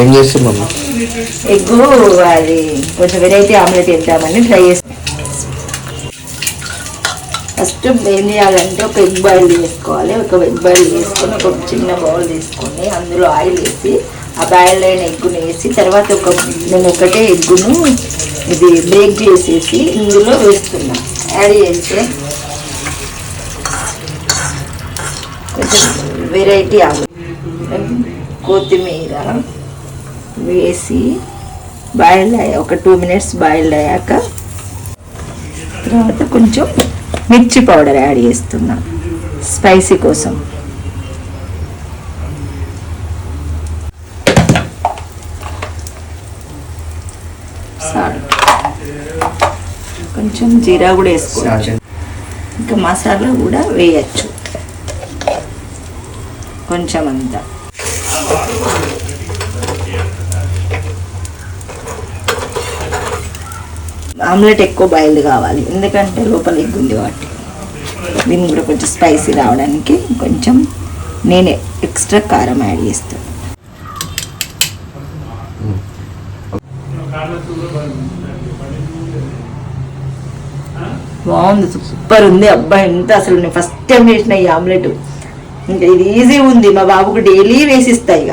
ఏం చేస్తున్నాం? ఎగ్గు అది కొంచెం వెరైటీ ఆమ్లెట్ వేద్దామని ట్రై చేస్తాం. ఫస్ట్ ఏం చేయాలంటే ఒక ఎగ్ బాయిల్ చేసుకోవాలి. ఒక ఎగ్ బాయిల్ చేసుకొని ఒక చిన్న బౌల్ తీసుకొని అందులో ఆయిల్ వేసి ఆ బాయిల్ అయిన ఎగ్గును వేసి తర్వాత నేను ఒకటే ఎగ్గును ఇది బ్రేక్ చేసేసి ఇందులో వేస్తున్నా. యాడ్ చేస్తే కొంచెం వెరైటీ ఆమ్లెట్. కొత్తిమీర వేసి బాయిల్ అయ్యా ఒక 2 minutes బాయిల్ అయ్యాక తర్వాత కొంచెం మిర్చి పౌడర్ యాడ్ చేస్తున్నా స్పైసీ కోసం. సాల్ట్, కొంచెం జీరా కూడా వేసుకోవచ్చు. ఇంకా మసాలా కూడా వేయచ్చు కొంచెం అంతా. ఆమ్లెట్ ఎక్కువ బాయిల్ కావాలి ఎందుకంటే లోపల ఎగ్ ఉంది కాబట్టి. దీన్ని కూడా కొంచెం స్పైసీ రావడానికి కొంచెం నేనే ఎక్స్ట్రా కారం యాడ్ చేస్తాను. బాగుంది, సూపర్ ఉంది. అబ్బాయి ఎంత అసలు నేను ఫస్ట్ టైం వేసిన ఈ ఆమ్లెట్. ఇంకా ఇది ఈజీ ఉంది, మా బాబుకు డైలీ వేసిస్తా ఇక.